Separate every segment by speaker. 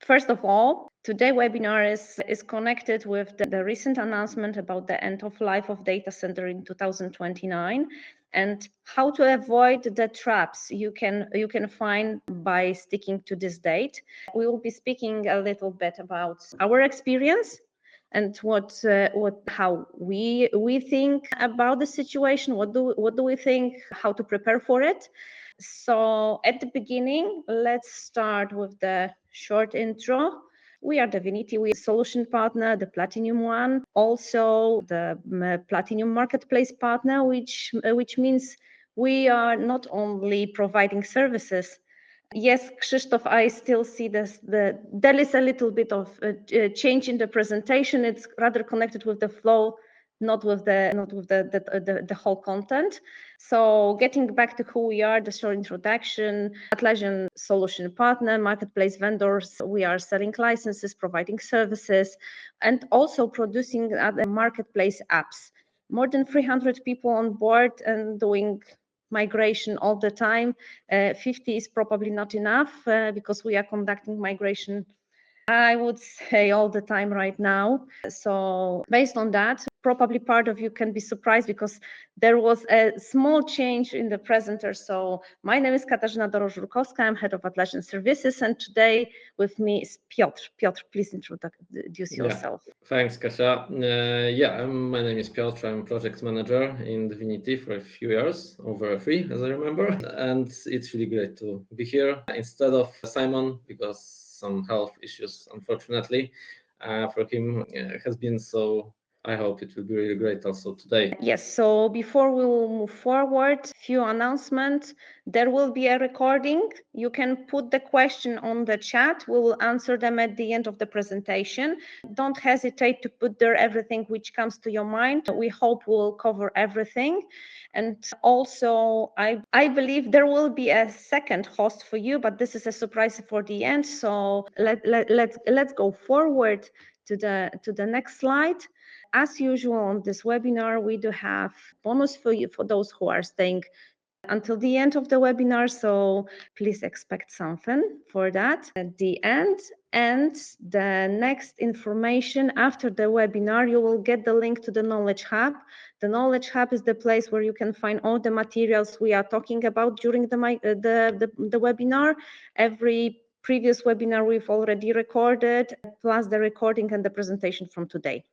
Speaker 1: First of all, today's webinar is connected with the recent announcement about the end of life of data center in 2029 and how to avoid the traps you can find by sticking to this date. We will be speaking a little bit about our experience and how we think about the situation. What do we think? How to prepare for it? So at the beginning, let's start with the short intro. We are Divinity, we are solution partner, the Platinum one, also the Platinum Marketplace partner, which means we are not only providing services. Yes, Krzysztof, I still see this. There is a little bit of change in the presentation. It's rather connected with the flow, not with the whole content. So getting back to who we are, the short introduction, Atlassian solution partner, marketplace vendors. We are selling licenses, providing services, and also producing other marketplace apps. More than 300 people on board and doing migration all the time. 50 is probably not enough because we are conducting migration, I would say, all the time right now. So based on that, probably part of you can be surprised because there was a small change in the presenter. So my name is Katarzyna Doroż-Żurkowska. I'm head of Atlassian Services, and today with me is Piotr. Piotr, please introduce yourself.
Speaker 2: Thanks, Kasia. My name is Piotr. I'm project manager in Divinity for a few years, over 3, as I remember. And it's really great to be here instead of Simon because some health issues, unfortunately, for him has been. So I hope it will be really great also today.
Speaker 1: Yes, so before we will move forward, few announcements. There will be a recording. You can put the question on the chat. We will answer them at the end of the presentation. Don't hesitate to put there everything which comes to your mind. We hope we'll cover everything. And also, I believe there will be a second host for you, but this is a surprise for the end. So let's go forward to the next slide. As usual on this webinar, we do have bonus for you for those who are staying until the end of the webinar. So please expect something for that at the end. And the next information after the webinar, you will get the link to the Knowledge Hub. The Knowledge Hub is the place where you can find all the materials we are talking about during the webinar. Every previous webinar we've already recorded, plus the recording and the presentation from today.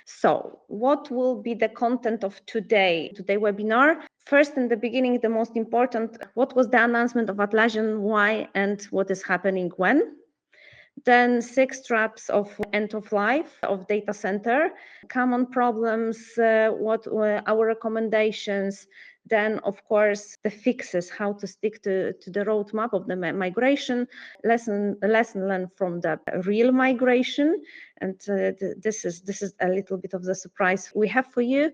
Speaker 1: So what will be the content of today's webinar? First, in the beginning, the most important, what was the announcement of Atlassian, why, and what is happening when? Then 6 traps of end of life of data center, common problems, what were our recommendations, then of course the fixes, how to stick to the roadmap of the migration, lesson learned from the real migration, and this is a little bit of the surprise we have for you,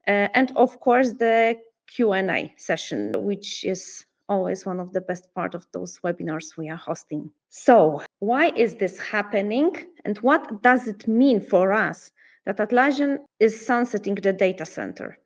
Speaker 1: and of course the Q&A session, which is always one of the best part of those webinars we are hosting. So why is this happening and what does it mean for us that Atlassian is sunsetting the data center?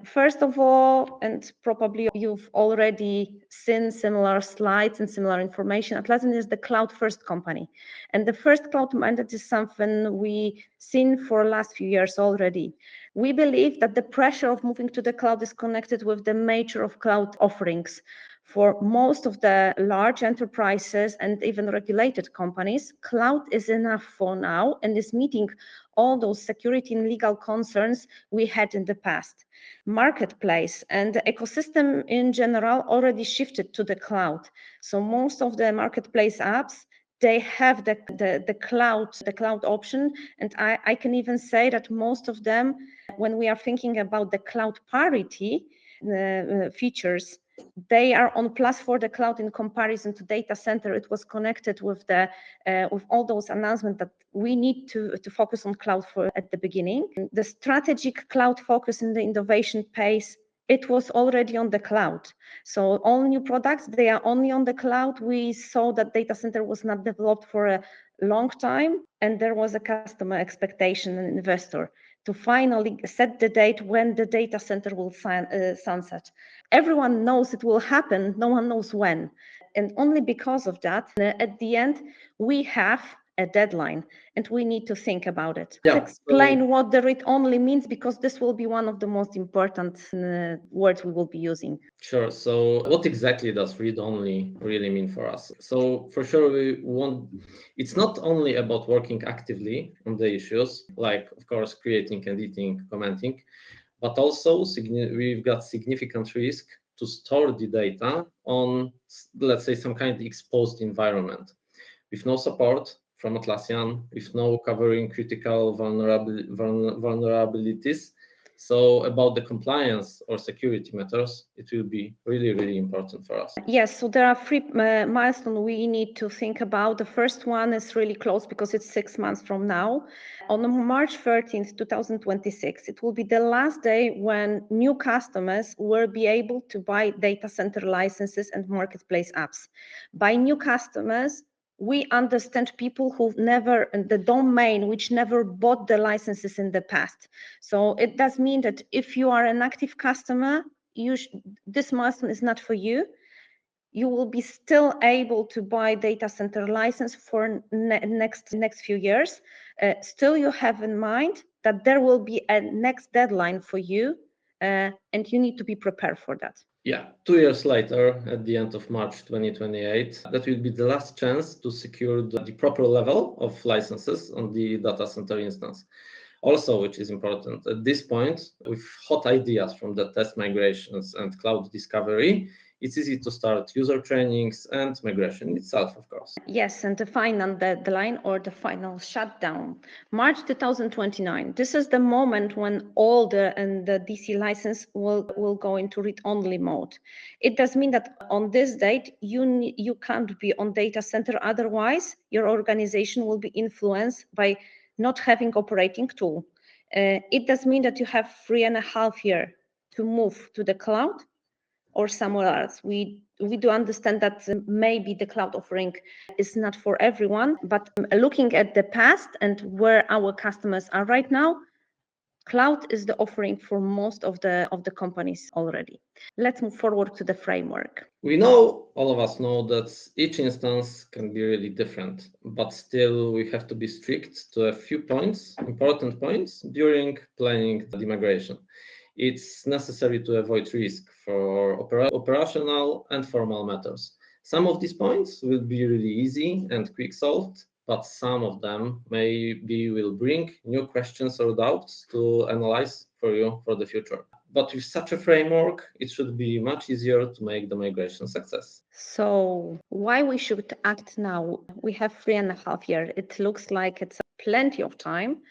Speaker 1: First of all, and probably you've already seen similar slides and similar information, Atlassian is the cloud first company. And the first cloud mandate is something we've seen for the last few years already. We believe that the pressure of moving to the cloud is connected with the nature of cloud offerings. For most of the large enterprises and even regulated companies, cloud is enough for now and is meeting all those security and legal concerns we had in the past. Marketplace and the ecosystem in general already shifted to the cloud. So most of the marketplace apps, they have the cloud option. And I can even say that most of them, when we are thinking about the cloud parity features, they are on plus for the cloud in comparison to data center. It was connected with with all those announcements that we need to focus on cloud at the beginning. The strategic cloud focus in the innovation pace, it was already on the cloud. So all new products, they are only on the cloud. We saw that data center was not developed for a long time, and there was a customer expectation and investor to finally set the date when the data center will sunset. Everyone knows it will happen, no one knows when. And only because of that, at the end, we have a deadline, and we need to think about it.
Speaker 2: Yeah,
Speaker 1: Let's explain what the read-only means, because this will be one of the most important words we will be using.
Speaker 2: Sure. So what exactly does read-only really mean for us? So for sure, it's not only about working actively on the issues, like, of course, creating, editing, commenting, but also we've got significant risk to store the data on, let's say, some kind of exposed environment with no support from Atlassian, with no covering critical vulnerabilities. So about the compliance or security matters, it will be really, really important for us.
Speaker 1: Yes, so there are three milestones we need to think about. The first one is really close because it's 6 months from now. On March 13th, 2026, it will be the last day when new customers will be able to buy data center licenses and marketplace apps. By new customers, we understand people who've never, the domain which never bought the licenses in the past. So it does mean that if you are an active customer, this milestone is not for you. You will be still able to buy data center license for next few years. Still, you have in mind that there will be a next deadline for you, and you need to be prepared for that.
Speaker 2: Yeah, 2 years later, at the end of March 2028, that will be the last chance to secure the proper level of licenses on the data center instance. Also, which is important, at this point, with hot ideas from the test migrations and cloud discovery, it's easy to start user trainings and migration itself, of course.
Speaker 1: Yes, and the final deadline or the final shutdown, March 2029. This is the moment when all the DC license will go into read-only mode. It does mean that on this date, you can't be on data center. Otherwise, your organization will be influenced by not having operating tool. It does mean that you have 3.5 years to move to the cloud or somewhere else. We do understand that maybe the cloud offering is not for everyone, but looking at the past and where our customers are right now, cloud is the offering for most of the companies already. Let's move forward to the framework.
Speaker 2: We know, all of us know, that each instance can be really different, but still we have to be strict to a few points, important points, during planning the migration. It's necessary to avoid risk for operational and formal matters. Some of these points will be really easy and quick solved, but some of them maybe will bring new questions or doubts to analyze for you for the future. But with such a framework, it should be much easier to make the migration success.
Speaker 1: So why we should act now? We have 3.5 years. It looks like it's plenty of time.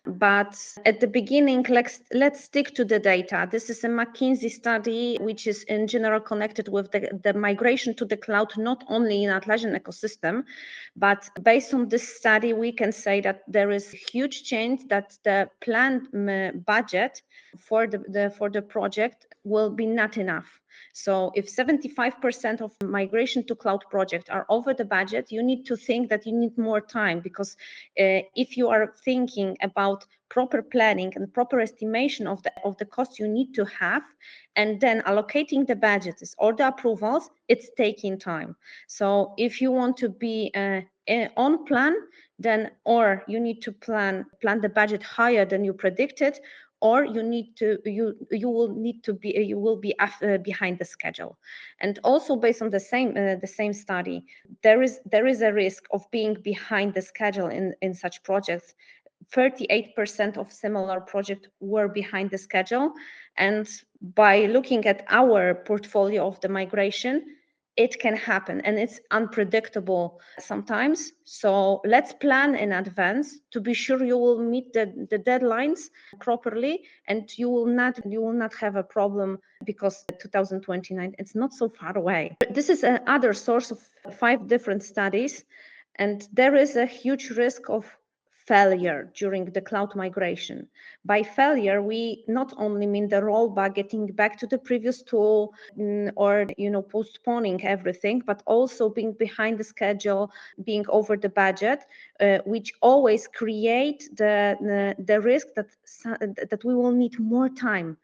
Speaker 1: But at the beginning, let's stick to the data. This is a McKinsey study, which is in general connected with the migration to the cloud, not only in Atlassian ecosystem, but based on this study, we can say that there is huge change, that the planned budget for the project will be not enough. So if 75% of migration to cloud projects are over the budget, you need to think that you need more time, because if you are thinking about proper planning and proper estimation of the cost you need to have, and then allocating the budgets or the approvals, it's taking time. So if you want to be on plan, then or you need to plan the budget higher than you predicted, or you will be behind the schedule. And also based on the same study, there is a risk of being behind the schedule in such projects. 38% of similar projects were behind the schedule, and by looking at our portfolio of the migration, it can happen, and it's unpredictable sometimes. So let's plan in advance to be sure you will meet the deadlines properly, and you will not have a problem, because 2029, it's not so far away. This is another source of 5 different studies, and there is a huge risk of failure during the cloud migration. By failure, we not only mean the rollback, getting back to the previous tool, or postponing everything, but also being behind the schedule, being over the budget, which always create the risk that we will need more time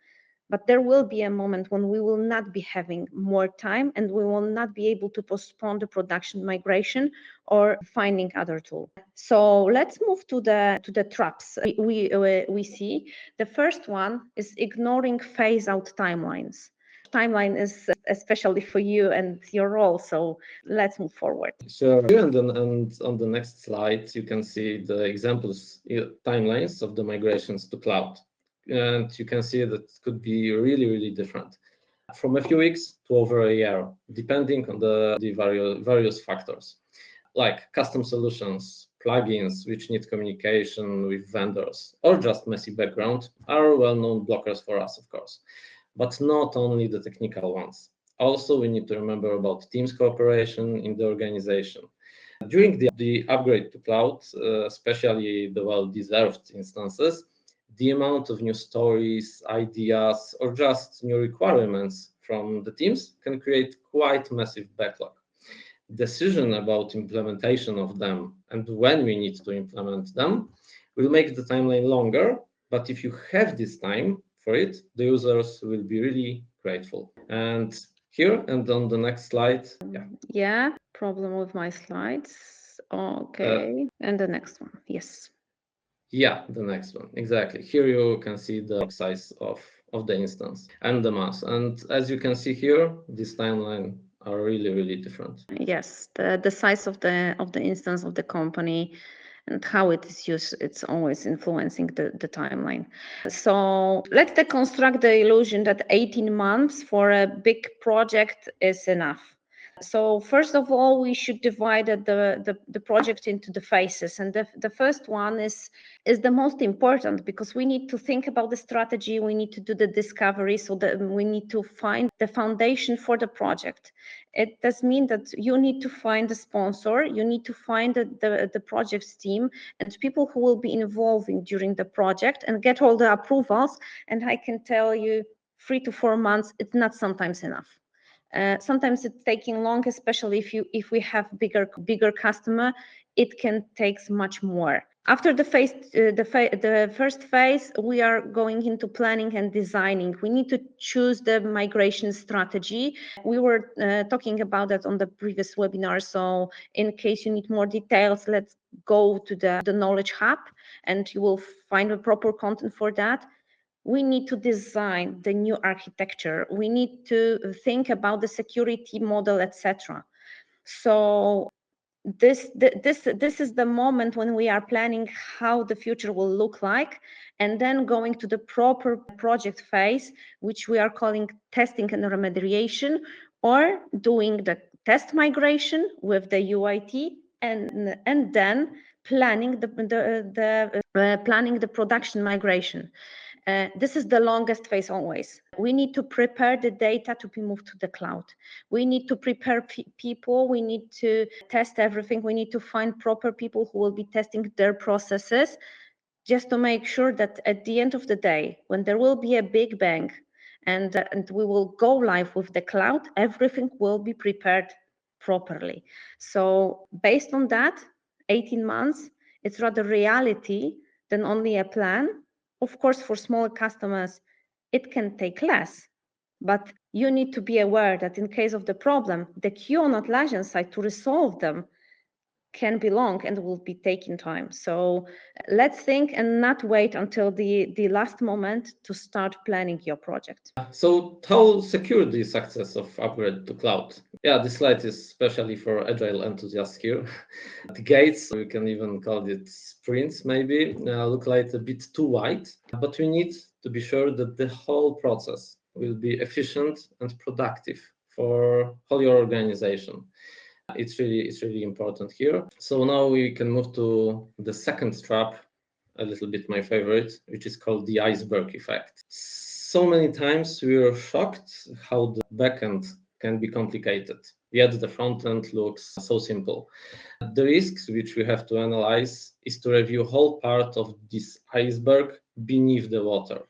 Speaker 1: But there will be a moment when we will not be having more time and we will not be able to postpone the production migration or finding other tool. So let's move to the traps we see. The first one is ignoring phase out timelines. Timeline is especially for you and your role. So let's move forward.
Speaker 2: Sure. And on the next slide, you can see the examples, timelines of the migrations to cloud. And you can see that it could be really, really different, from a few weeks to over a year, depending on the various factors, like custom solutions, plugins which need communication with vendors, or just messy background are well-known blockers for us, of course, but not only the technical ones. Also, we need to remember about Teams cooperation in the organization. During the upgrade to cloud, especially the well-deserved instances, the amount of new stories, ideas, or just new requirements from the teams can create quite massive backlog. Decision about implementation of them and when we need to implement them will make the timeline longer, but if you have this time for it, the users will be really grateful. And here and on the next slide,
Speaker 1: Yeah, problem with my slides. Okay, and the next one, yes.
Speaker 2: Yeah, the next one, exactly. Here you can see the size of the instance and the mass. And as you can see here, this timeline are really, really different.
Speaker 1: Yes, the size of the instance of the company and how it is used, it's always influencing the timeline. So let's deconstruct the illusion that 18 months for a big project is enough. So first of all, we should divide the project into the phases. And the first one is the most important, because we need to think about the strategy, we need to do the discovery, so that we need to find the foundation for the project. It does mean that you need to find a sponsor, you need to find the project's team and people who will be involving during the project and get all the approvals. And I can tell you, 3 to 4 months, it's not sometimes enough. Sometimes it's taking long, especially if we have bigger customer, it can take much more. After the first phase, we are going into planning and designing. We need to choose the migration strategy. We were talking about that on the previous webinar. So in case you need more details, let's go to the Knowledge Hub and you will find the proper content for that. We need to design the new architecture. We need to think about the security model, etc. So this is the moment when we are planning how the future will look like, and then going to the proper project phase, which we are calling testing and remediation, or doing the test migration with the UAT, and then planning the production migration. This is the longest phase always. We need to prepare the data to be moved to the cloud. We need to prepare people. We need to test everything. We need to find proper people who will be testing their processes, just to make sure that at the end of the day, when there will be a big bang and we will go live with the cloud, everything will be prepared properly. So based on that, 18 months, it's rather reality than only a plan. Of course, for smaller customers, it can take less, but you need to be aware that in case of the problem, the queue on Atlassian side to resolve them can be long and will be taking time. So let's think and not wait until the last moment to start planning your project.
Speaker 2: So how secure the success of upgrade to cloud? Yeah, this slide is especially for agile enthusiasts here. The gates, we can even call it sprints maybe, look like a bit too wide, but we need to be sure that the whole process will be efficient and productive for whole your organization. It's really important here. So now we can move to the second trap, a little bit my favorite, which is called the iceberg effect. So many times we are shocked how the backend can be complicated, yet the front end looks so simple. The risks which we have to analyze is to review whole part of this iceberg beneath the water.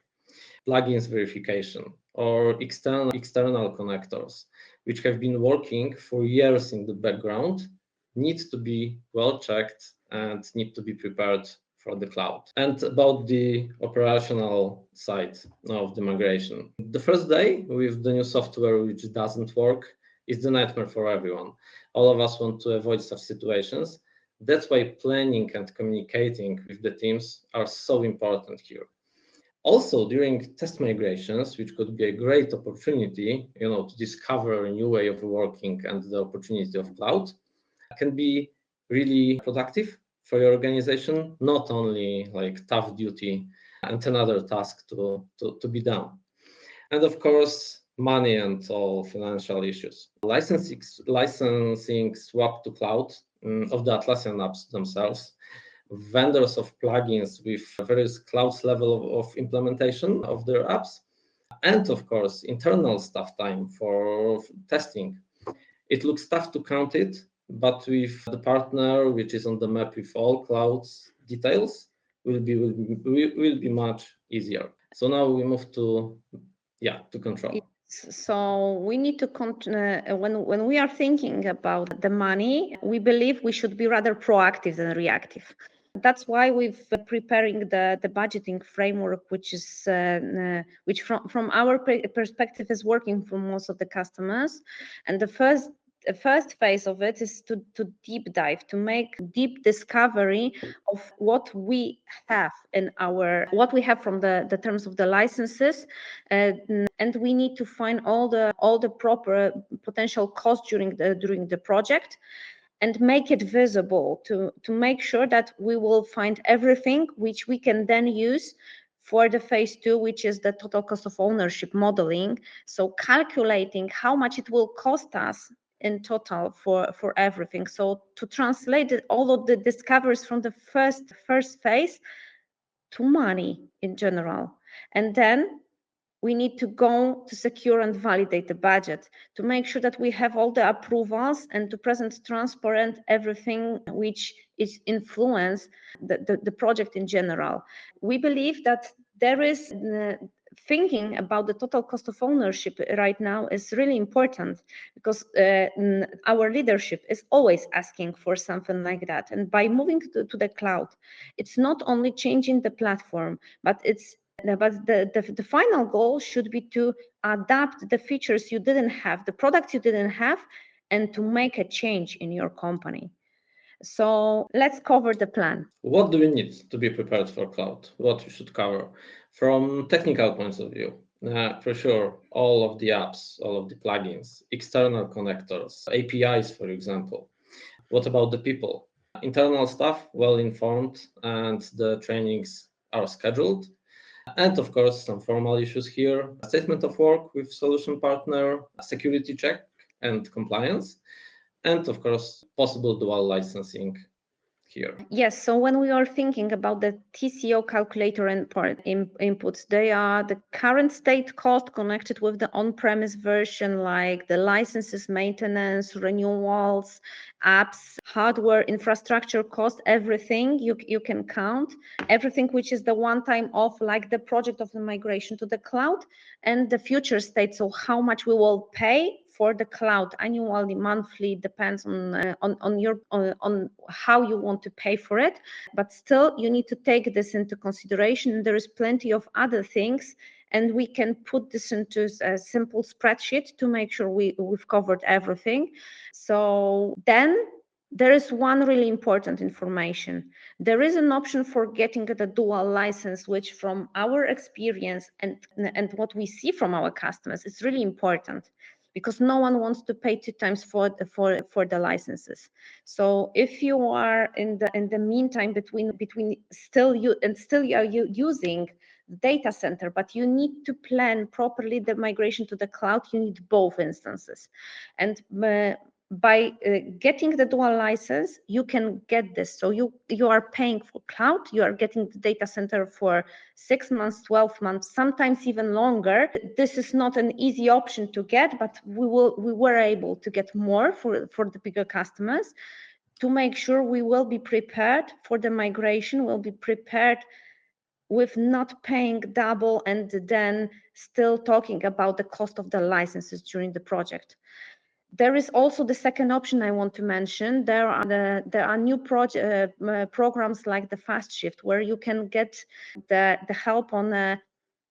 Speaker 2: Plugins verification or external connectors, which have been working for years in the background, need to be well checked and need to be prepared for the cloud. And about the operational side of the migration. The first day with the new software which doesn't work is the nightmare for everyone. All of us want to avoid such situations. That's why planning and communicating with the teams are so important here. Also, during test migrations, which could be a great opportunity, to discover a new way of working and the opportunity of cloud, can be really productive for your organization, not only like tough duty and another task to be done. And of course, money and all financial issues. Licensing swap to cloud of the Atlassian apps themselves, vendors of plugins with various clouds level of implementation of their apps, and of course, internal staff time for testing. It looks tough to count it, but with the partner which is on the map with all clouds details, will be much easier. So now we move to control.
Speaker 1: So we need to when we are thinking about the money, we believe we should be rather proactive than reactive. That's why we've preparing the budgeting framework, which is which from our perspective is working for most of the customers. And the first phase of it is to deep dive, to make deep discovery of what we have in what we have from the terms of the licenses, and we need to find all the proper potential costs during the project, and make it visible to make sure that we will find everything which we can then use for the phase 2, which is the total cost of ownership modeling. So calculating how much it will cost us in total for everything. So to translate all of the discoveries from the first phase to money in general. And then we need to go to secure and validate the budget to make sure that we have all the approvals and to present transparent everything which is influence the project in general. We believe that there is thinking about the total cost of ownership right now is really important, because our leadership is always asking for something like that. And by moving to the cloud, it's not only changing the platform, but the final goal should be to adapt the features you didn't have, the products you didn't have, and to make a change in your company. So let's cover the plan.
Speaker 2: What do we need to be prepared for cloud? What we should cover from technical points of view? For sure, all of the apps, all of the plugins, external connectors, APIs, for example. What about the people? Internal staff, well informed, and the trainings are scheduled. And of course, some formal issues here: statement of work with solution partner, security check and compliance, and of course, possible dual licensing here.
Speaker 1: Yes, so when we are thinking about the TCO calculator and inputs, they are the current state cost connected with the on-premise version, like the licenses, maintenance, renewals, apps, hardware, infrastructure cost, everything you can count, everything which is the one-time off, like the project of the migration to the cloud, and the future state, so how much we will pay for the cloud annually, monthly, depends on how you want to pay for it. But still, you need to take this into consideration. There is plenty of other things, and we can put this into a simple spreadsheet to make sure we've covered everything. So then there is one really important information. There is an option for getting the dual license, which from our experience and what we see from our customers, is really important, because no one wants to pay 2 times for the licenses. So if you are in the meantime between still you are using the data center, but you need to plan properly the migration to the cloud, you need both instances. And by getting the dual license, you can get this. So you are paying for cloud, you are getting the data center for 6 months, 12 months, sometimes even longer. This is not an easy option to get, but we were able to get more for the bigger customers, to make sure we will be prepared for the migration, we'll be prepared with not paying double and then still talking about the cost of the licenses during the project. There is also the second option I want to mention. There are new programs like the Fast Shift, where you can get the help on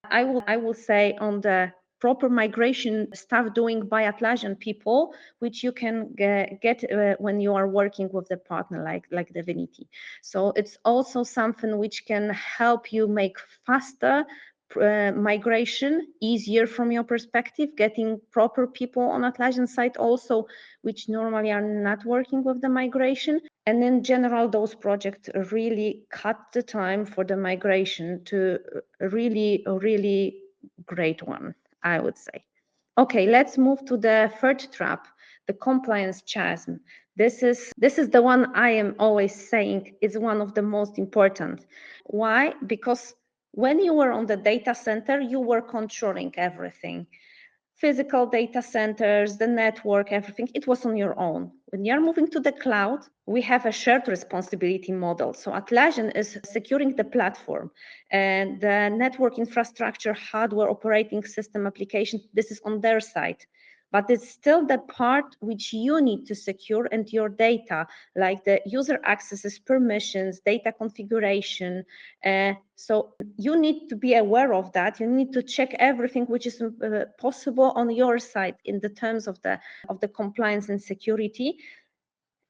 Speaker 1: I will say on the proper migration stuff doing by Atlassian people, which you can get when you are working with the partner like Divinity. So it's also something which can help you make faster migration, easier from your perspective, getting proper people on Atlassian side also, which normally are not working with the migration. And in general, those projects really cut the time for the migration to a really great one, I would say. Okay, let's move to the third trap, the compliance chasm. This is the one I am always saying is one of the most important. Why? Because when you were on the data center, you were controlling everything. Physical data centers, the network, everything, it was on your own. When you're moving to the cloud, we have a shared responsibility model. So Atlassian is securing the platform and the network infrastructure, hardware, operating system application, this is on their side. But it's still the part which you need to secure and your data, like the user accesses, permissions, data configuration. So you need to be aware of that. You need to check everything which is possible on your side in the terms of the compliance and security.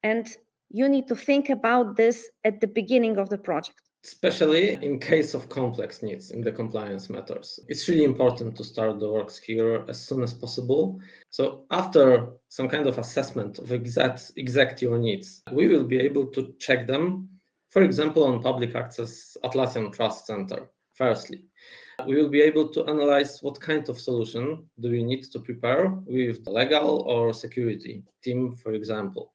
Speaker 1: And you need to think about this at the beginning of the project.
Speaker 2: Especially in case of complex needs in the compliance matters. It's really important to start the works here as soon as possible. So after some kind of assessment of exact your needs, we will be able to check them, for example, on public access Atlassian Trust Center. Firstly, we will be able to analyze what kind of solution do we need to prepare with the legal or security team, for example.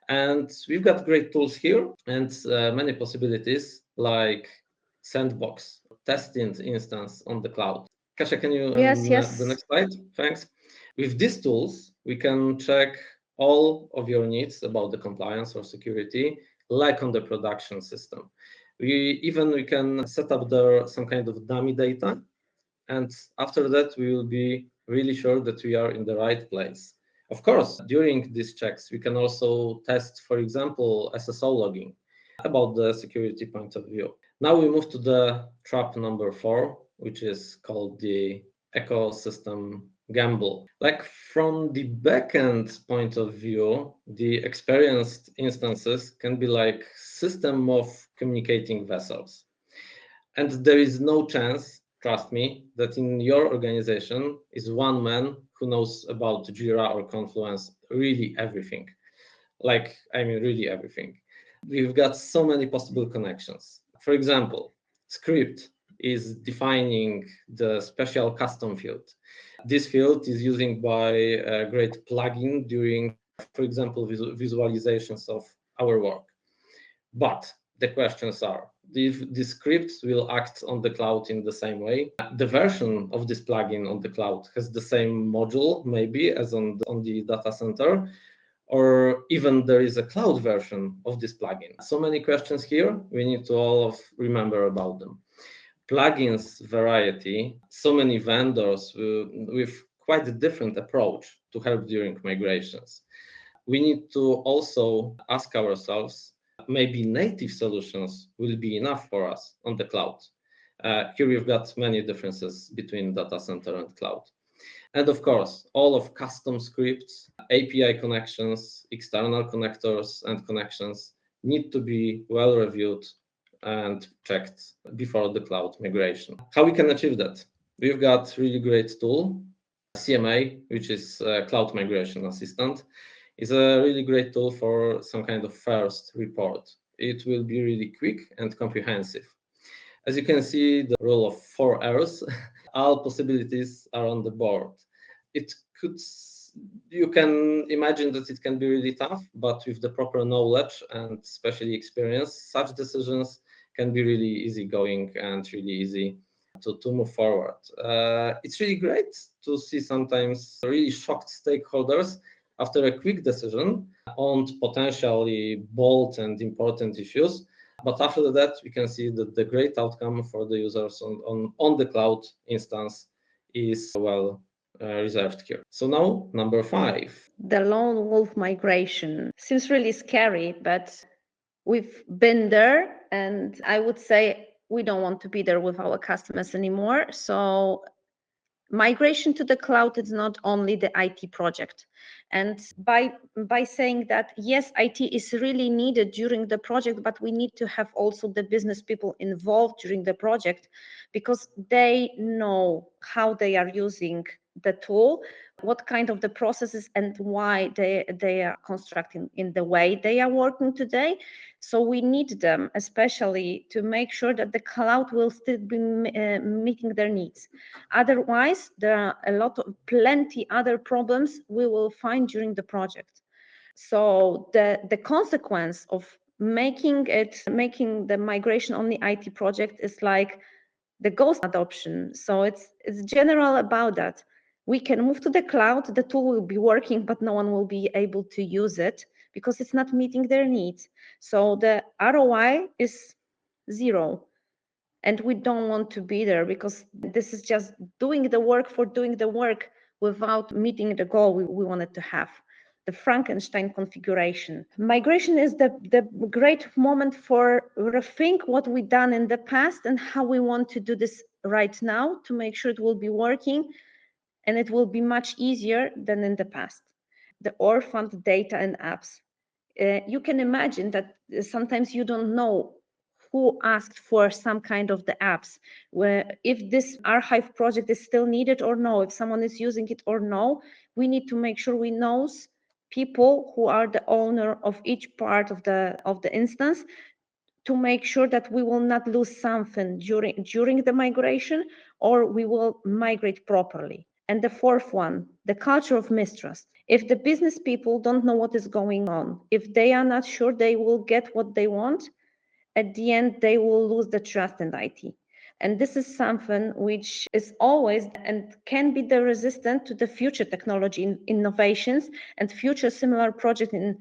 Speaker 2: And we've got great tools here and many possibilities like Sandbox, testing instance on the cloud. Kasia, can you
Speaker 1: Yes.
Speaker 2: the next slide? Thanks. With these tools, we can check all of your needs about the compliance or security, like on the production system. We can set up there some kind of dummy data, and after that, we will be really sure that we are in the right place. Of course, during these checks, we can also test, for example, SSO logging about the security point of view. Now we move to the trap number 4, which is called the ecosystem gamble. Like from the backend point of view, the experienced instances can be like system of communicating vessels. And there is no chance, trust me, that in your organization is one man who knows about Jira or Confluence really everything. Like, I mean, really everything. We've got so many possible connections. For example, script is defining the special custom field. This field is used by a great plugin during, for example, visualizations of our work. But the questions are, if the scripts will act on the cloud in the same way, the version of this plugin on the cloud has the same module maybe as on the data center, or even there is a cloud version of this plugin. So many questions here, we need to all remember about them. Plugins variety, so many vendors with quite a different approach to help during migrations. We need to also ask ourselves, maybe native solutions will be enough for us on the cloud. Here we've got many differences between data center and cloud. And of course, all of custom scripts, API connections, external connectors and connections need to be well reviewed and checked before the cloud migration. How we can achieve that? We've got really great tool, CMA, which is Cloud Migration Assistant. Is a really great tool for some kind of first report. It will be really quick and comprehensive. As you can see, the rule of 4 R's, all possibilities are on the board. You can imagine that it can be really tough, but with the proper knowledge and especially experience, such decisions can be really easygoing and really easy to move forward. It's really great to see sometimes really shocked stakeholders after a quick decision on potentially bold and important issues. But after that, we can see that the great outcome for the users on the cloud instance is well reserved here. So now number 5.
Speaker 1: The lone wolf migration seems really scary, but we've been there, and I would say we don't want to be there with our customers anymore. So migration to the cloud is not only the IT project. And by saying that, yes, IT is really needed during the project, but we need to have also the business people involved during the project, because they know how they are using the tool, what kind of the processes, and why they are constructing in the way they are working today. So we need them, especially to make sure that the cloud will still be meeting their needs. Otherwise, there are plenty other problems we will find during the project. So the consequence of making the migration on the IT project is like the ghost adoption. So it's general about that. We can move to the cloud, the tool will be working, but no one will be able to use it because it's not meeting their needs. So the ROI is 0. And we don't want to be there, because this is just doing the work for doing the work without meeting the goal we wanted to have, the Frankenstein configuration. Migration is the great moment for rethink what we've done in the past and how we want to do this right now to make sure it will be working, and it will be much easier than in the past. The orphaned data and apps. You can imagine that sometimes you don't know who asked for some kind of the apps, where if this archive project is still needed or no, if someone is using it or no. We need to make sure we know people who are the owner of each part of the instance, to make sure that we will not lose something during the migration, or we will migrate properly. And the 4th one, the culture of mistrust. If the business people don't know what is going on, if they are not sure they will get what they want, at the end, they will lose the trust in IT. And this is something which is always and can be the resistant to the future technology innovations and future similar projects in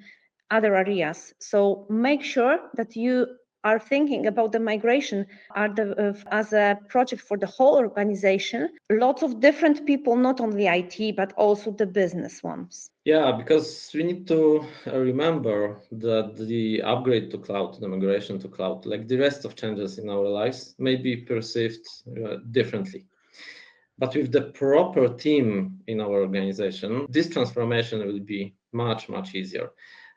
Speaker 1: other areas. So make sure that you are thinking about the migration as a project for the whole organization. Lots of different people, not only IT, but also the business ones.
Speaker 2: Yeah, because we need to remember that the upgrade to cloud, the migration to cloud, like the rest of changes in our lives, may be perceived differently. But with the proper team in our organization, this transformation will be much, much easier.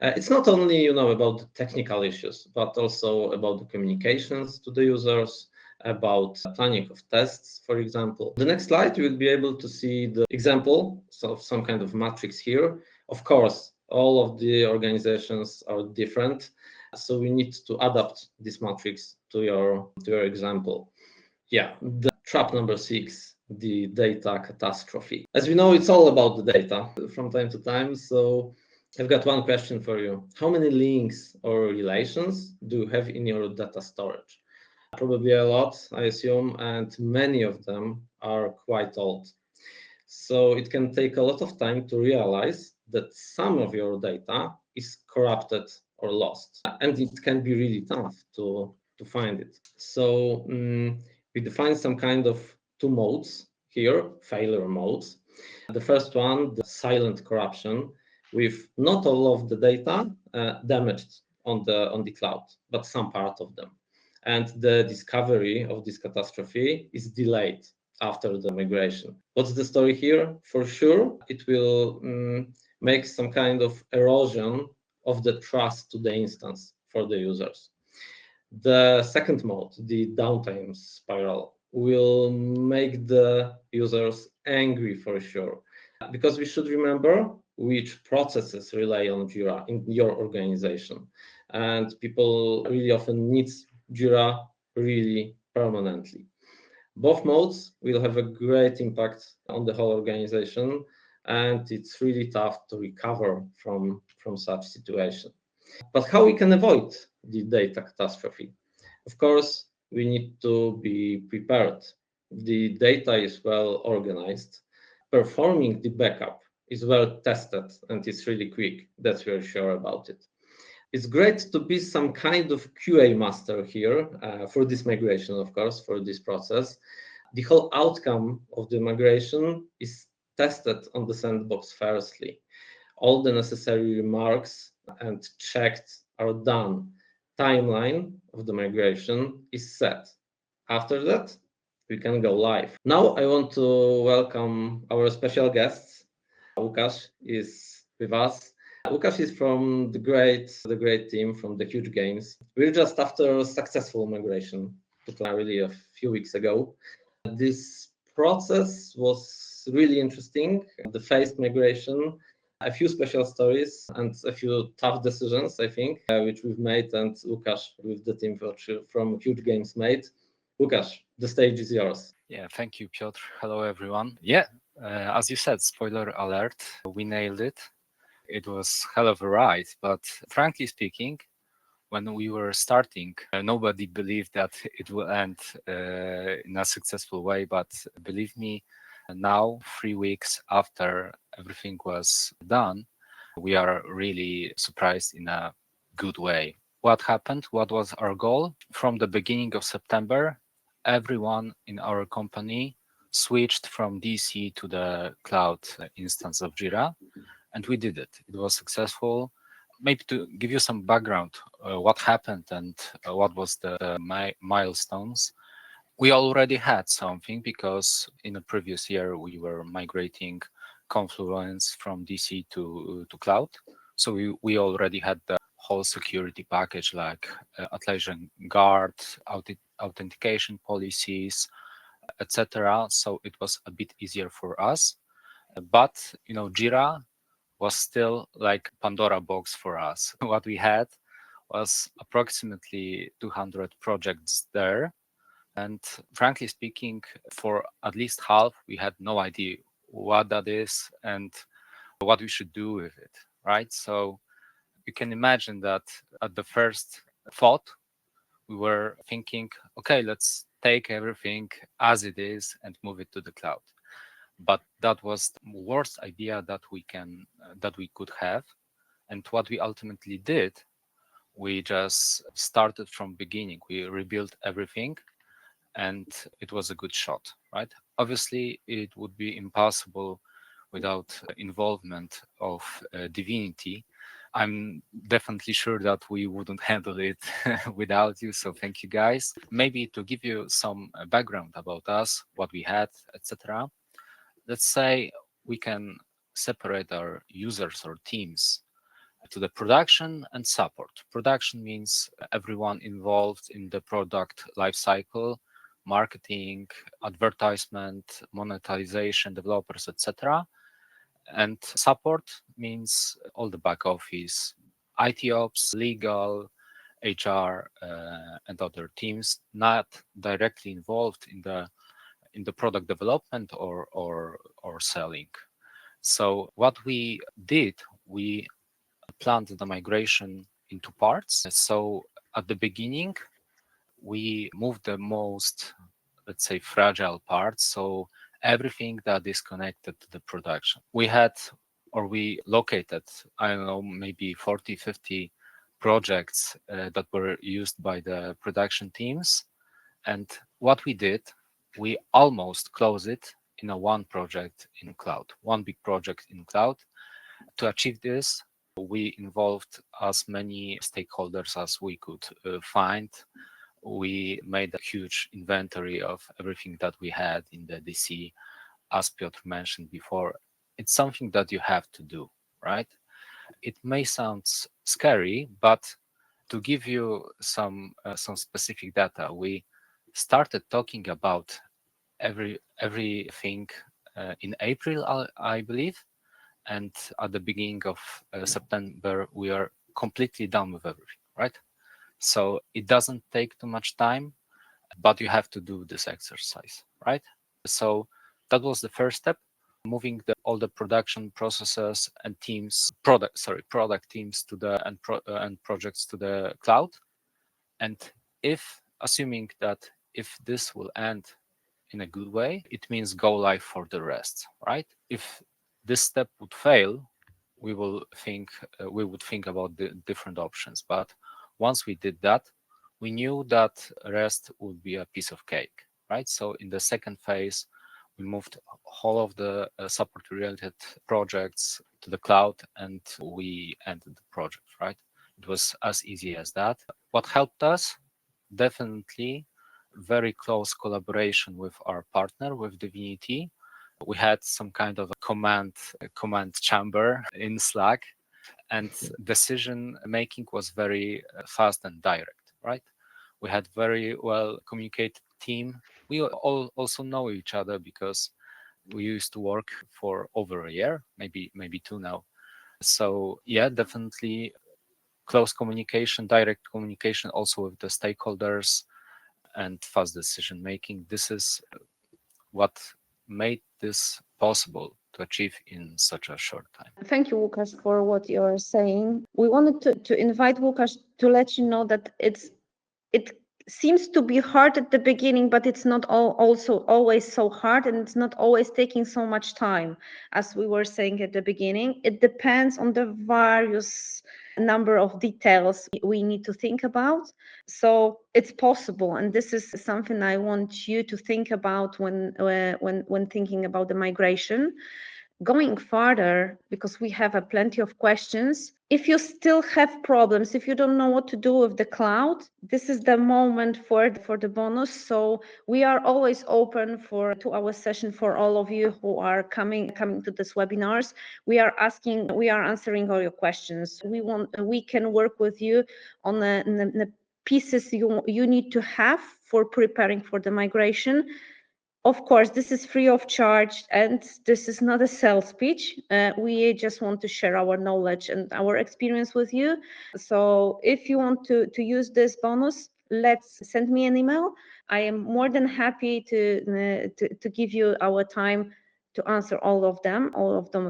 Speaker 2: It's not only, about the technical issues, but also about the communications to the users, about planning of tests, for example. The next slide, you will be able to see the example of some kind of matrix here. Of course, all of the organizations are different, so we need to adapt this matrix to your example. Yeah, the trap number 6, the data catastrophe. As we know, it's all about the data from time to time. So I've got one question for you. How many links or relations do you have in your data storage? Probably a lot, I assume, and many of them are quite old. So it can take a lot of time to realize that some of your data is corrupted or lost. And it can be really tough to find it. So we define some kind of 2 modes here, failure modes. The first one, the silent corruption, with not all of the data damaged on the cloud, but some part of them. And the discovery of this catastrophe is delayed after the migration. What's the story here? For sure, it will make some kind of erosion of the trust to the instance for the users. The second mode, the downtime spiral, will make the users angry for sure, because we should remember which processes rely on Jira in your organization, and people really often need Jira really permanently. Both modes will have a great impact on the whole organization, and it's really tough to recover from such situation. But how we can avoid the data catastrophe? Of course, we need to be prepared. The data is well organized. Performing the backup is well tested and it's really quick. That's we're sure about it. It's great to be some kind of QA master here for this migration, of course, for this process. The whole outcome of the migration is tested on the sandbox firstly. All the necessary remarks and checked are done. Timeline of the migration is set. After that, we can go live. Now I want to welcome our special guests. Łukasz is with us. Łukasz is from the great team from the Huge Games. We're just after a successful migration to Clarity a few weeks ago. This process was really interesting. The phased migration, a few special stories and a few tough decisions, I think, which we've made, and Łukasz with the team from Huge Games made. Łukasz, the stage is yours.
Speaker 3: Yeah, thank you, Piotr. Hello, everyone. Yeah, as you said, spoiler alert, we nailed it. It was hell of a ride, but frankly speaking, when we were starting, nobody believed that it will end in a successful way. But believe me, now, 3 weeks after everything was done, we are really surprised in a good way. What happened? What was our goal? From the beginning of September, everyone in our company switched from DC to the cloud instance of Jira, and we did it. It was successful. Maybe to give you some background, what happened and what was the milestones. We already had something because in the previous year we were migrating Confluence from DC to cloud. So we already had the whole security package like Atlassian Guard, authentication policies, etc. So it was a bit easier for us. But Jira was still like Pandora box for us. What we had was approximately 200 projects there. And frankly speaking, for at least half, we had no idea what that is and what we should do with it, right? So you can imagine that at the first thought, we were thinking, okay, let's take everything as it is and move it to the cloud. But that was the worst idea that we could have. And what we ultimately did, we just started from beginning. We rebuilt everything, and it was a good shot, right? Obviously, it would be impossible without involvement of Divinity. I'm definitely sure that we wouldn't handle it without you, so thank you guys. Maybe to give you some background about us, what we had, etc. Let's say we can separate our users or teams to the production and support. Production means everyone involved in the product lifecycle, marketing, advertisement, monetization, developers, etc. And support means all the back office, IT ops, legal, HR, and other teams not directly involved in the product development or selling. So what we did, we planned the migration into parts. So at the beginning, we moved the most, let's say, fragile parts. So everything that is connected to the production. We located, I don't know, maybe 40, 50 projects that were used by the production teams. And what we did, we almost closed it in one project in cloud, one big project in cloud. To achieve this, we involved as many stakeholders as we could find. We made a huge inventory of everything that we had in the DC. As Piotr mentioned before, it's something that you have to do, right? It may sound scary, but to give you some specific data, we started talking about everything in April, I believe, and at the beginning of September, we are completely done with everything, right? So it doesn't take too much time, but you have to do this exercise, right? So that was the first step, moving all the production processes and product teams to and projects to the cloud. And assuming that if this will end in a good way, it means go live for the rest, right? If this step would fail, we would think about the different options. But once we did that, we knew that rest would be a piece of cake, right? So in the second phase, We moved whole of the support-related projects to the cloud, and we ended the project, right? It was as easy as that. What helped us? Definitely very close collaboration with our partner, with Divinity. We had some kind of a command chamber in Slack, and decision making was very fast and direct, right? We had very well communicated team. We all also know each other because we used to work for over a year, maybe two now. So yeah, definitely close communication, direct communication also with the stakeholders, and fast decision making. This is what made this possible to achieve in such a short time.
Speaker 1: Thank you, Łukasz, for what you're saying. We wanted to invite Łukasz to let you know that it seems to be hard at the beginning, but it's not also always so hard, and it's not always taking so much time, as we were saying at the beginning. It depends on the various number of details we need to think about. So it's possible, and this is something I want you to think about when thinking about the migration. Going further, because we have plenty of questions, if you still have problems, if you don't know what to do with the cloud, this is the moment for the bonus. So we are always open to our session for all of you who are coming to this webinars. We are answering all your questions. We can work with you on the pieces you need to have for preparing for the migration. Of course, this is free of charge, and this is not a sales pitch. We just want to share our knowledge and our experience with you. So if you want to use this bonus, send me an email. I am more than happy to give you our time to answer all of them,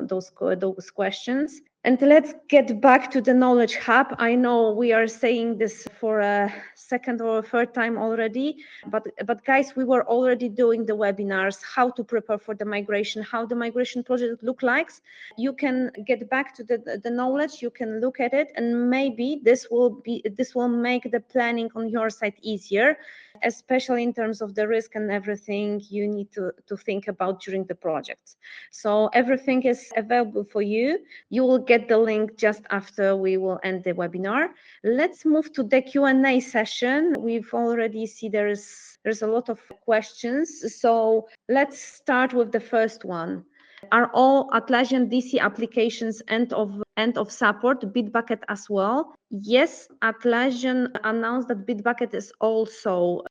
Speaker 1: those questions. And let's get back to the Knowledge Hub. I know we are saying this for a second or a third time already, but guys, we were already doing the webinars, how to prepare for the migration, how the migration project looks like. You can get back to the knowledge, you can look at it, and maybe this will make the planning on your side easier, especially in terms of the risk and everything you need to think about during the project. So everything is available for you. You will get the link just after we will end the webinar. Let's move to the Q&A session. We've already see there's a lot of questions. So let's start with the first one. Are all Atlassian DC applications end of support, Bitbucket as well? Yes, Atlassian announced that Bitbucket is also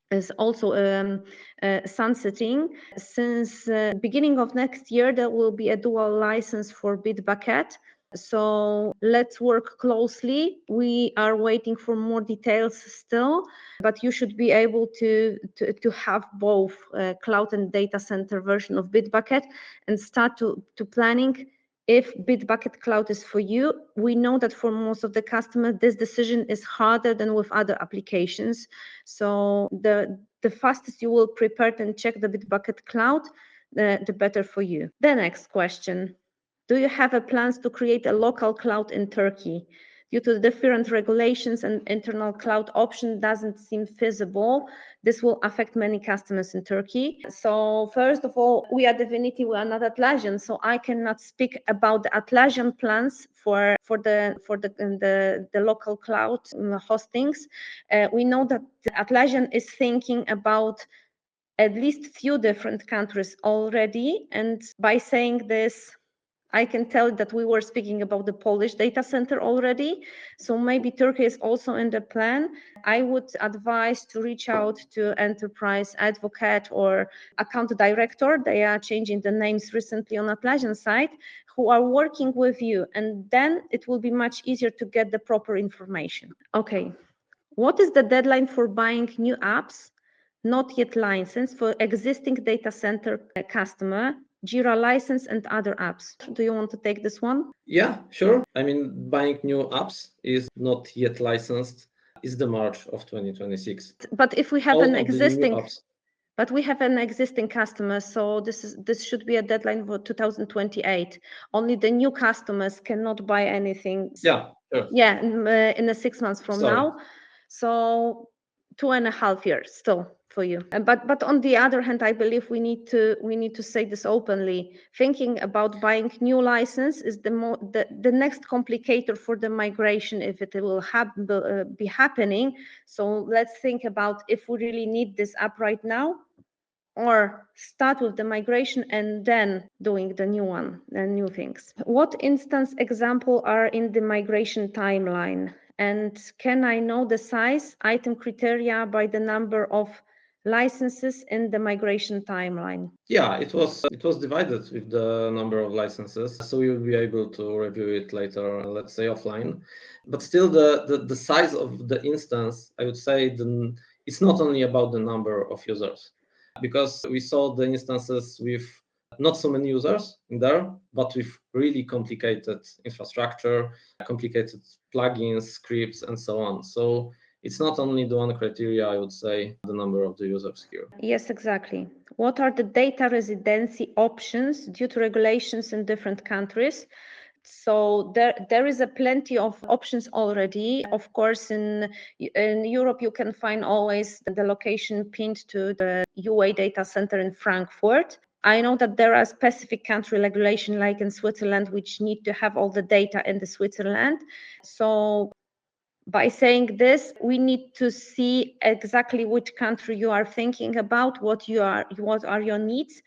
Speaker 1: sunsetting. Since beginning of next year, there will be a dual license for Bitbucket. So let's work closely. We are waiting for more details still, but you should be able to have both cloud and data center version of Bitbucket and start to planning if Bitbucket Cloud is for you. We know that for most of the customers, this decision is harder than with other applications. So the fastest you will prepare and check the Bitbucket Cloud, the better for you. The next question. Do you have plans to create a local cloud in Turkey? Due to the different regulations, and internal cloud option doesn't seem feasible. This will affect many customers in Turkey. So first of all, we are Divinity, we are not Atlassian, so I cannot speak about the Atlassian plans for the local cloud hostings. We know that Atlassian is thinking about at least few different countries already, and by saying this, I can tell that we were speaking about the Polish data center already, so maybe Turkey is also in the plan. I would advise to reach out to Enterprise Advocate or Account Director. They are changing the names recently on Atlassian side, who are working with you, and then it will be much easier to get the proper information. Okay, what is the deadline for buying new apps not yet licensed for existing data center customer, Jira license and other apps? Do you want to take this one?
Speaker 2: Yeah, sure. I mean, buying new apps is not yet licensed. Is the March of 2026.
Speaker 1: But if we have
Speaker 2: All
Speaker 1: an
Speaker 2: of the new
Speaker 1: existing,
Speaker 2: apps.
Speaker 1: but we have an existing customer, so this should be a deadline for 2028. Only the new customers cannot buy anything.
Speaker 2: Yeah, sure.
Speaker 1: Yeah, in 6 months from
Speaker 2: Sorry.
Speaker 1: now. So 2.5 years still for you. But on the other hand, I believe we need to say this openly. Thinking about buying new license is the next complicator for the migration if it will be happening. So let's think about if we really need this app right now, or start with the migration and then doing the new things. What instance example are in the migration timeline? And can I know the size, item criteria by the number of licenses in the migration timeline?
Speaker 2: Yeah, it was divided with the number of licenses, so you'll be able to review it later, let's say offline. But still, the size of the instance, I would say, it's not only about the number of users, because we saw the instances with not so many users in there, but with really complicated infrastructure, complicated plugins, scripts, and so on. So it's not only the one criteria, I would say, the number of the users here.
Speaker 1: Yes, exactly. What are the data residency options due to regulations in different countries? So there is a plenty of options already. Of course, in Europe, you can find always the location pinned to the UA data center in Frankfurt. I know that there are specific country regulation, like in Switzerland, which need to have all the data in the Switzerland. So by saying this, we need to see exactly which country you are thinking about, what are your needs,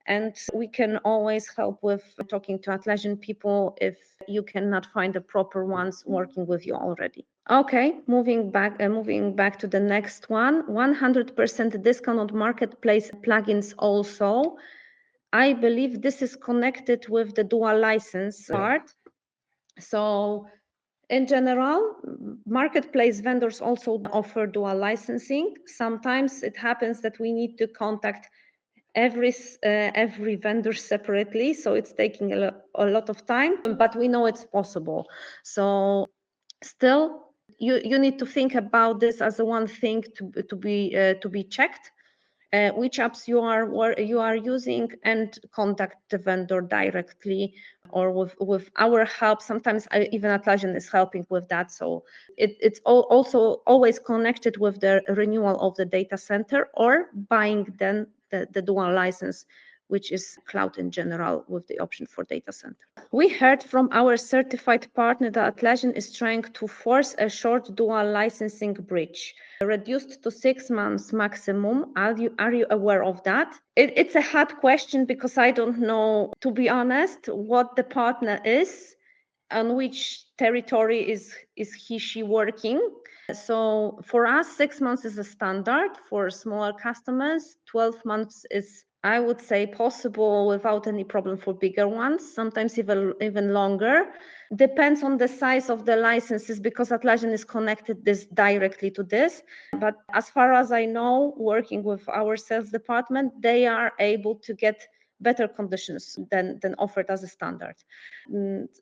Speaker 1: and we can always help with talking to Atlassian people if you cannot find the proper ones working with you already. Okay, moving back to the next one. 100% discount on marketplace plugins also. I believe this is connected with the dual license part. So in general, marketplace vendors also offer dual licensing. Sometimes it happens that we need to contact every vendor separately, so it's taking a lot of time, but we know it's possible. So still, you need to think about this as a one thing to be checked. Which apps you are using, and contact the vendor directly, or with our help. Sometimes even Atlassian is helping with that. So it's also always connected with the renewal of the data center, or buying then the dual license, which is cloud in general with the option for data center. We heard from our certified partner that Atlassian is trying to force a short dual licensing bridge, reduced to 6 months maximum. Are you aware of that? It's a hard question, because I don't know, to be honest, what the partner is, on which territory is she working. So for us, 6 months is a standard. For smaller customers, 12 months is, I would say, possible without any problem for bigger ones, sometimes even longer. Depends on the size of the licenses, because Atlassian is connected this directly to this. But as far as I know, working with our sales department, they are able to get better conditions than offered as a standard.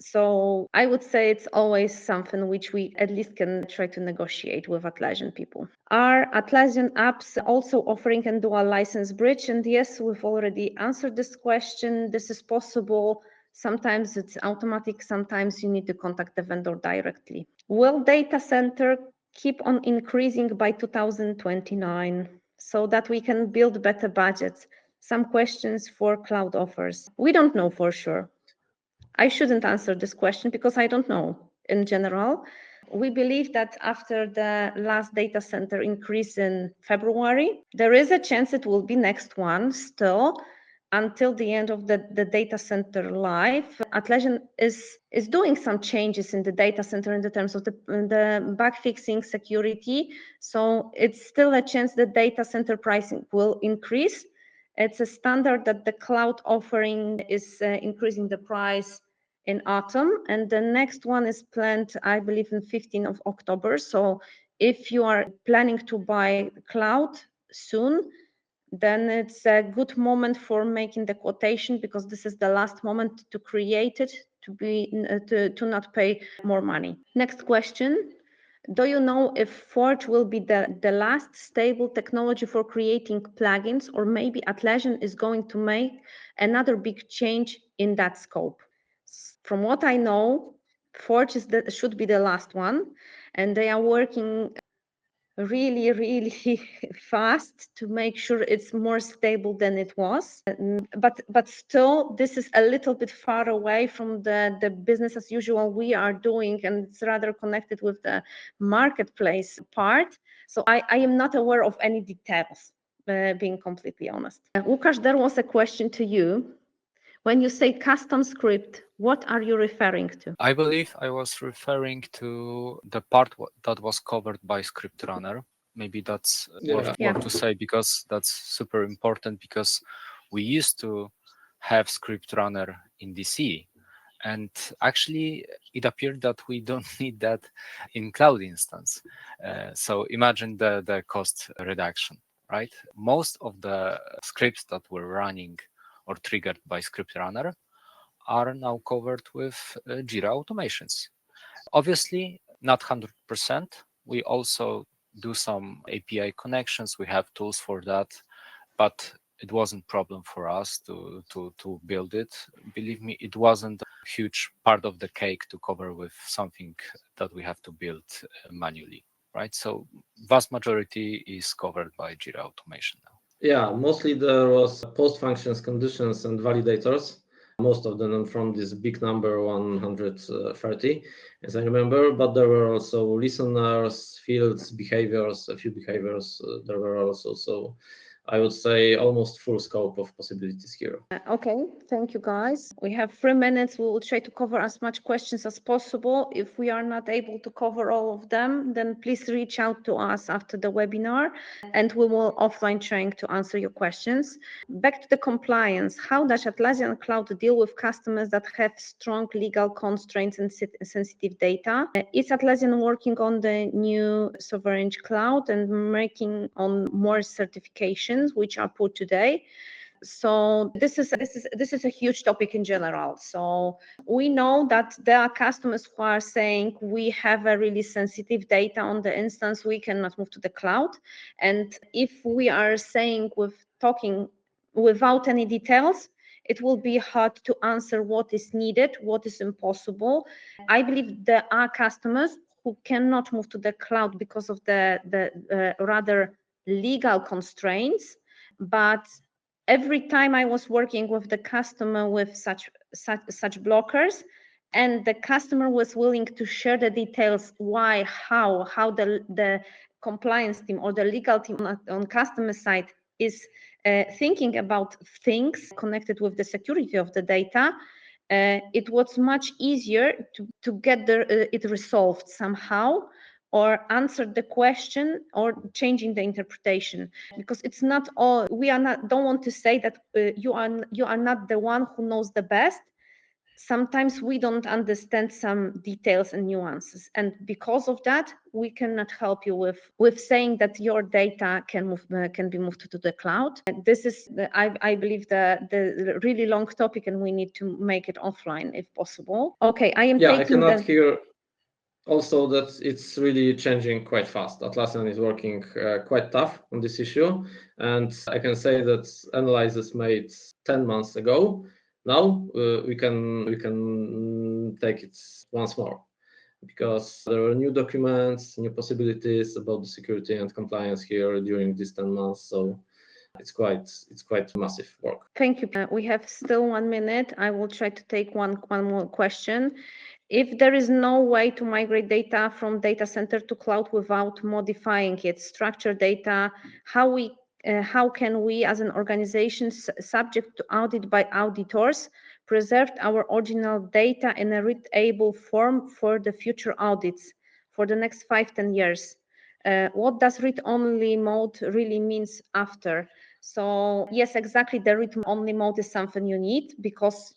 Speaker 1: So I would say it's always something which we at least can try to negotiate with Atlassian people. Are Atlassian apps also offering a dual license bridge? And yes, we've already answered this question. This is possible. Sometimes it's automatic, sometimes you need to contact the vendor directly. Will data center keep on increasing by 2029 so that we can build better budgets? Some questions for cloud offers. We don't know for sure. I shouldn't answer this question because I don't know in general. We believe that after the last data center increase in February, there is a chance it will be next one still. Until the end of the data center life, Atlassian is doing some changes in the data center in the terms of the bug fixing, security. So it's still a chance that data center pricing will increase. It's a standard that the cloud offering is increasing the price in autumn, and the next one is planned, I believe, in 15th of October. So if you are planning to buy cloud soon, then it's a good moment for making the quotation, because this is the last moment to create it, to not pay more money. Next question. Do you know if Forge will be the last stable technology for creating plugins, or maybe Atlassian is going to make another big change in that scope? From what I know, Forge should be the last one, and they are working really, really fast to make sure it's more stable than it was. But still, this is a little bit far away from the business as usual we are doing, and it's rather connected with the marketplace part. So I am not aware of any details, being completely honest. Łukasz, there was a question to you. When you say custom script, what are you referring to?
Speaker 3: I believe I was referring to the part that was covered by Script Runner. Maybe that's worth to say, because that's super important, because we used to have Script Runner in DC, and actually it appeared that we don't need that in cloud instance. So imagine the cost reduction, right? Most of the scripts that were running or triggered by Script Runner are now covered with Jira automations. Obviously, not 100%. We also do some API connections. We have tools for that, but it wasn't a problem for us to build it. Believe me, it wasn't a huge part of the cake to cover with something that we have to build manually, right? So vast majority is covered by Jira automation now.
Speaker 2: Yeah, mostly there was post functions, conditions, and validators. Most of them from this big number 130, as I remember, but there were also listeners, fields, behaviors, a few behaviors. There were also, so I would say almost full scope of possibilities here.
Speaker 1: Okay, thank you guys. We have 3 minutes. We will try to cover as much questions as possible. If we are not able to cover all of them, then please reach out to us after the webinar and we will offline trying to answer your questions. Back to the compliance. How does Atlassian Cloud deal with customers that have strong legal constraints and sensitive data? Is Atlassian working on the new Sovereign Cloud and making on more certifications which are put today? So this is a huge topic in general. So we know that there are customers who are saying we have a really sensitive data on the instance, we cannot move to the cloud. And if we are saying talking without any details, it will be hard to answer what is needed, what is impossible. I believe there are customers who cannot move to the cloud because of the rather legal constraints, but every time I was working with the customer with such blockers, and the customer was willing to share the details, why, how the compliance team or the legal team on customer side is thinking about things connected with the security of the data, it was much easier to get it resolved somehow, or answer the question or changing the interpretation, because it's not all, don't want to say that you are not the one who knows the best. Sometimes we don't understand some details and nuances, and because of that we cannot help you with saying that your data can be moved to the cloud. And this is I believe the really long topic, and we need to make it offline if possible. Okay, I
Speaker 2: cannot hear also that it's really changing quite fast. Atlassian is working quite tough on this issue, and I can say that analysis made 10 months ago, now we can take it once more, because there are new documents, new possibilities about the security and compliance here during these 10 months. So it's quite massive work.
Speaker 1: Thank you. We have still 1 minute. I will try to take one more question. If there is no way to migrate data from data center to cloud without modifying it, structured data, how can we as an organization subject to audit by auditors preserve our original data in a readable form for the future audits for the next 5-10 years? What does read-only mode really means after? So yes, exactly, the read-only mode is something you need, because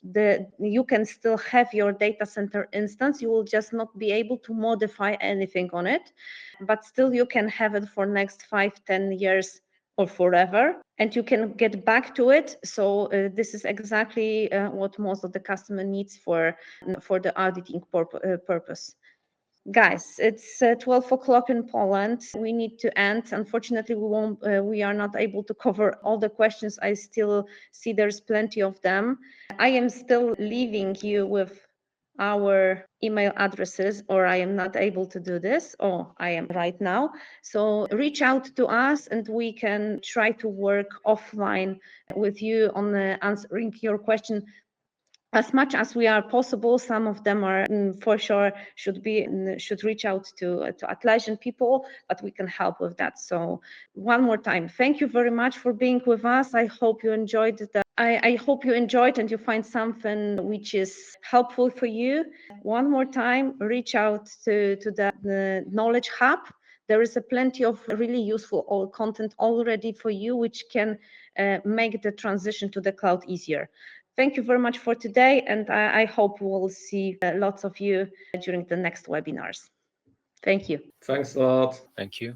Speaker 1: you can still have your data center instance, you will just not be able to modify anything on it, but still you can have it for next 5-10 years or forever, and you can get back to it. So this is exactly what most of the customer needs for the auditing purpose. Guys, it's 12 o'clock in Poland. We need to end. Unfortunately, we are not able to cover all the questions. I still see there's plenty of them. I am still leaving you with our email addresses, or I am not able to do this, or I am right now. So reach out to us and we can try to work offline with you on answering your question as much as we are possible. Some of them are for sure should reach out to Atlassian people, but we can help with that. So one more time, thank you very much for being with us. I hope you enjoyed I hope you enjoyed and you find something which is helpful for you. One more time, reach out to the Knowledge Hub. There is plenty of really useful content already for you, which can make the transition to the cloud easier. Thank you very much for today, and I hope we'll see lots of you during the next webinars. Thank you.
Speaker 2: Thanks a lot.
Speaker 3: Thank you.